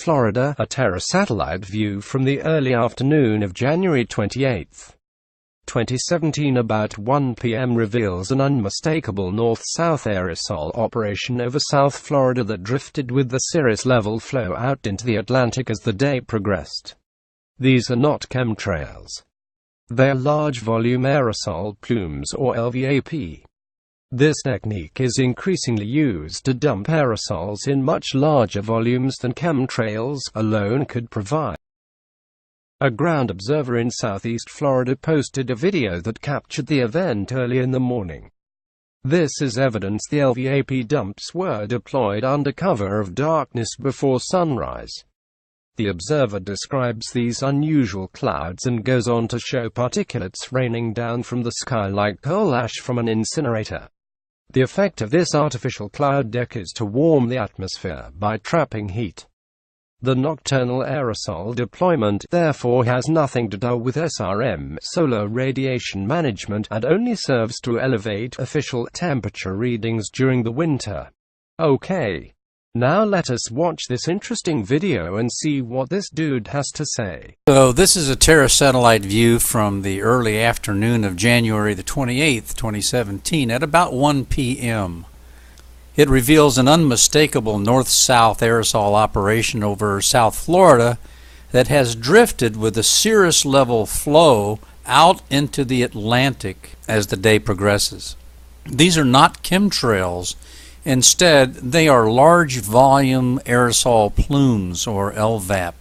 Florida. A TERRA satellite view from the early afternoon of January 28, 2017 about 1 p.m. reveals an unmistakable north-south aerosol operation over South Florida that drifted with the cirrus level flow out into the Atlantic as the day progressed. These are not chemtrails. They are large-volume aerosol plumes or LVAP. This technique is increasingly used to dump aerosols in much larger volumes than chemtrails alone could provide. A ground observer in southeast Florida posted a video that captured the event early in the morning. This is evidence the LVAP dumps were deployed under cover of darkness before sunrise. The observer describes these unusual clouds and goes on to show particulates raining down from the sky like coal ash from an incinerator. The effect of this artificial cloud deck is to warm the atmosphere by trapping heat. The nocturnal aerosol deployment, therefore, has nothing to do with SRM, solar radiation management, and only serves to elevate official temperature readings during the winter. Okay. Now let us watch this interesting video and see what this dude has to say. So this is a TERRA satellite view from the early afternoon of January the 28th, 2017 at about 1 p.m. It reveals an unmistakable north-south aerosol operation over South Florida that has drifted with a cirrus level flow out into the Atlantic as the day progresses. These are not chemtrails. Instead, they are large volume aerosol plumes, or LVAP.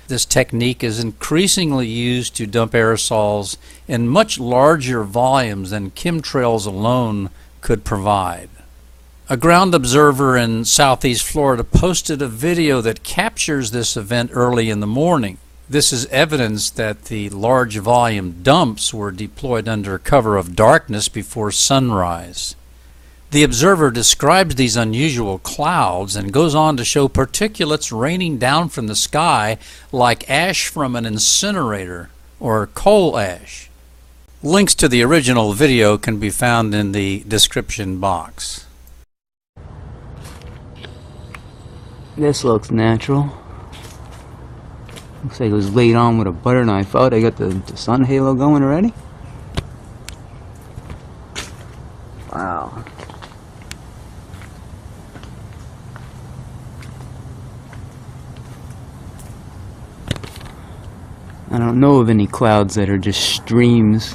This technique is increasingly used to dump aerosols in much larger volumes than chemtrails alone could provide. A ground observer in southeast Florida posted a video that captures this event early in the morning. This is evidence that the large volume dumps were deployed under cover of darkness before sunrise. The observer describes these unusual clouds and goes on to show particulates raining down from the sky like ash from an incinerator or coal ash. Links to the original video can be found in the description box. This looks natural. Looks like it was laid on with a butter knife. Oh, they got the sun halo going already? Wow. I don't know of any clouds that are just streams.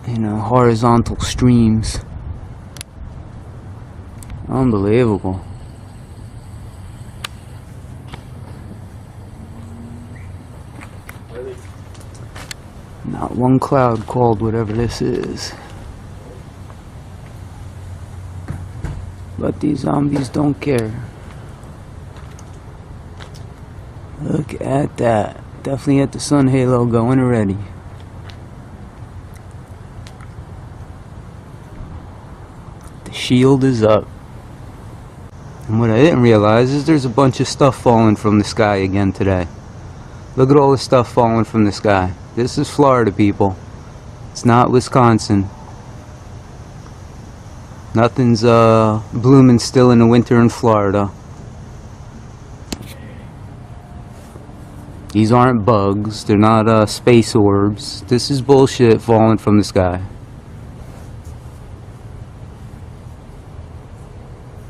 You know, horizontal streams. Unbelievable. Not one cloud called whatever this is. But these zombies don't care. Look at that. Definitely had the sun halo going already. The shield is up. And what I didn't realize is there's a bunch of stuff falling from the sky again today. Look at all the stuff falling from the sky. This is Florida, people. It's not Wisconsin. Nothing's blooming still in the winter in Florida. These aren't bugs. They're not space orbs. This is bullshit falling from the sky.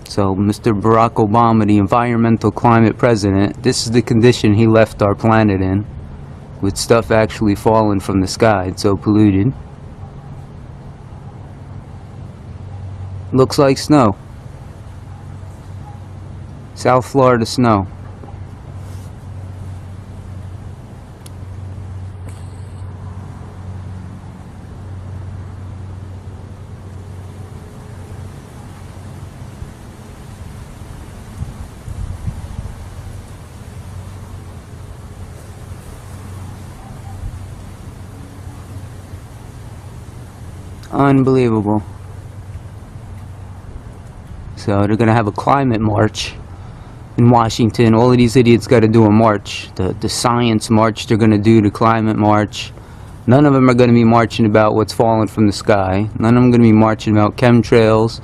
So, Mr. Barack Obama, the environmental climate president, this is the condition he left our planet in, with stuff actually falling from the sky. It's so polluted. Looks like snow. South Florida snow. Unbelievable. So they're gonna have a climate march in Washington. All of these idiots got to do a march. The science march they're gonna do, the climate march. None of them are gonna be marching about what's falling from the sky. None of them are gonna be marching about chemtrails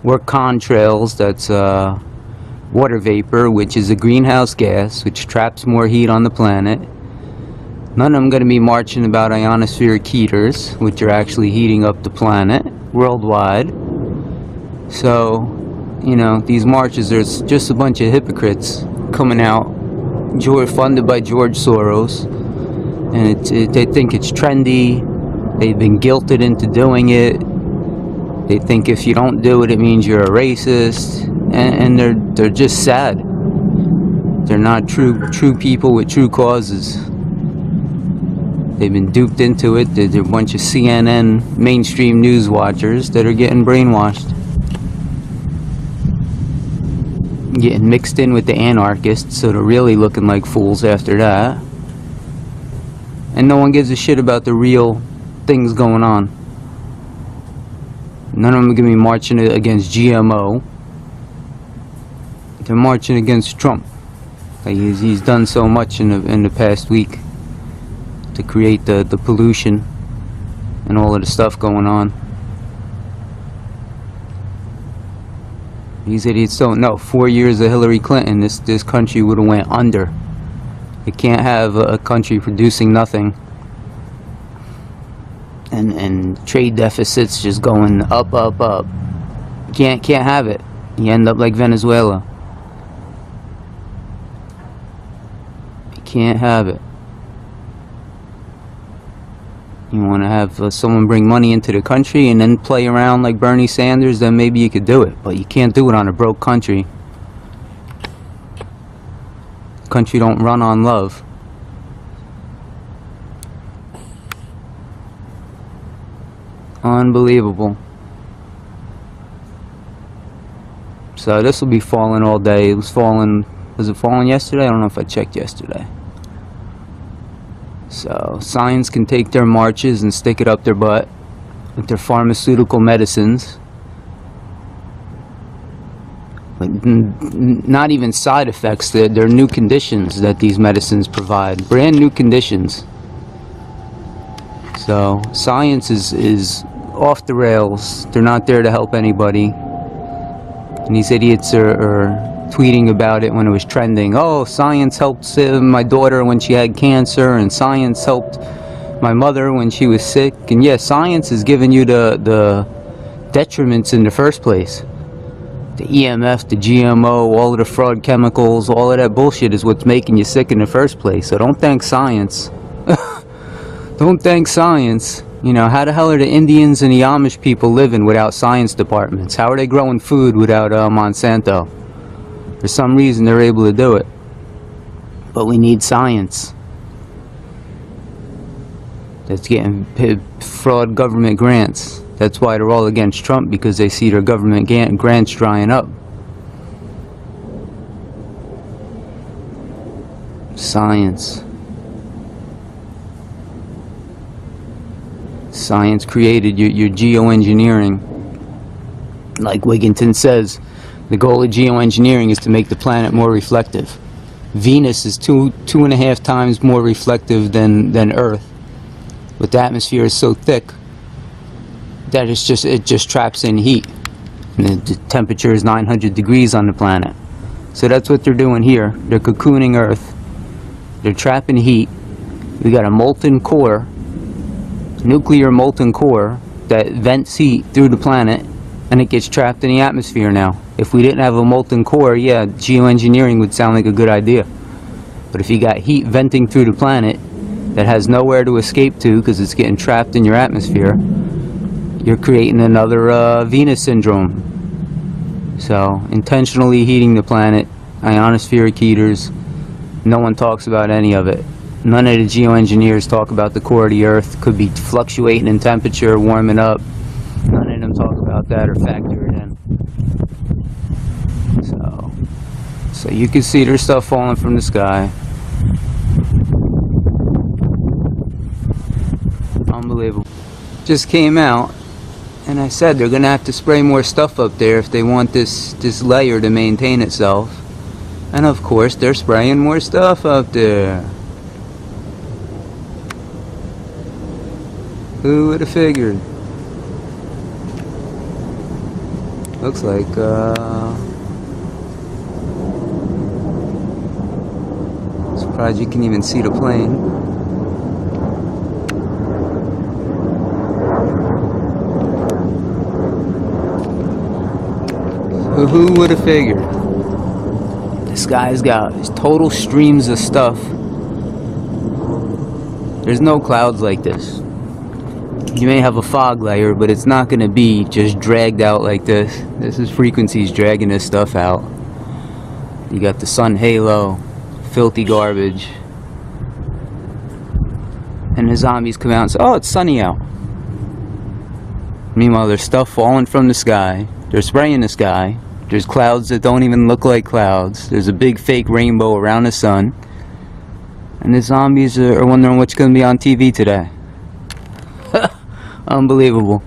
or contrails. That's water vapor, which is a greenhouse gas, which traps more heat on the planet. None of them going to be marching about ionospheric heaters, which are actually heating up the planet worldwide. So, you know, these marches are just a bunch of hypocrites coming out, funded by George Soros, and they think it's trendy. They've been guilted into doing it. They think if you don't do it, it means you're a racist, and they're just sad. They're not true people with true causes. They've been duped into it. They're a bunch of CNN mainstream news watchers that are getting brainwashed, getting mixed in with the anarchists, so they're really looking like fools after that. And no one gives a shit about the real things going on. None of them are going to be marching against GMO. They're marching against Trump. Like he's done so much in the past week to create the pollution and all of the stuff going on. These idiots don't know. 4 years of Hillary Clinton, this country would have went under. You can't have a country producing nothing and trade deficits just going up. Can't have it. You end up like Venezuela. You can't have it. You want to have someone bring money into the country and then play around like Bernie Sanders, then maybe you could do it. But you can't do it on a broke country. Country don't run on love. Unbelievable. So this will be falling all day. It was falling. Was it falling yesterday? I don't know if I checked yesterday. So science can take their marches and stick it up their butt with their pharmaceutical medicines. But not even side effects. They're new conditions that these medicines provide. Brand new conditions. So science is off the rails. They're not there to help anybody. And these idiots are tweeting about it when it was trending. Oh, science helped save my daughter when she had cancer, and science helped my mother when she was sick. And yeah, science is giving you the detriments in the first place. The EMF, the GMO, all of the fraud chemicals, all of that bullshit is what's making you sick in the first place. So don't thank science. Don't thank science. You know, how the hell are the Indians and the Amish people living without science departments? How are they growing food without Monsanto? For some reason they're able to do it. But we need science. That's getting fraud government grants. That's why they're all against Trump, because they see their government grants drying up. Science. Science created your geoengineering. Like Wigginton says, the goal of geoengineering is to make the planet more reflective. Venus is 2.5 times more reflective than Earth. But the atmosphere is so thick that it just traps in heat. And the temperature is 900 degrees on the planet. So that's what they're doing here. They're cocooning Earth. They're trapping heat. We got a molten core, nuclear molten core, that vents heat through the planet, and it gets trapped in the atmosphere now. If we didn't have a molten core, yeah, geoengineering would sound like a good idea. But if you got heat venting through the planet that has nowhere to escape to because it's getting trapped in your atmosphere, you're creating another Venus syndrome. So, intentionally heating the planet, ionospheric heaters, no one talks about any of it. None of the geoengineers talk about the core of the Earth. Could be fluctuating in temperature, warming up. None of them talk about that or factor it in. So you can see there's stuff falling from the sky. Unbelievable. Just came out, and I said they're gonna have to spray more stuff up there if they want this layer to maintain itself. And of course they're spraying more stuff up there. Who would have figured? Looks like Surprised you can even see the plane. So who would have figured? This guy's got total streams of stuff. There's no clouds like this. You may have a fog layer, but it's not going to be just dragged out like this. This is frequencies dragging this stuff out. You got the sun halo, filthy garbage. And the zombies come out and say, oh, it's sunny out. Meanwhile, there's stuff falling from the sky. They're spraying the sky. There's clouds that don't even look like clouds. There's a big fake rainbow around the sun. And the zombies are wondering what's going to be on TV today. Unbelievable.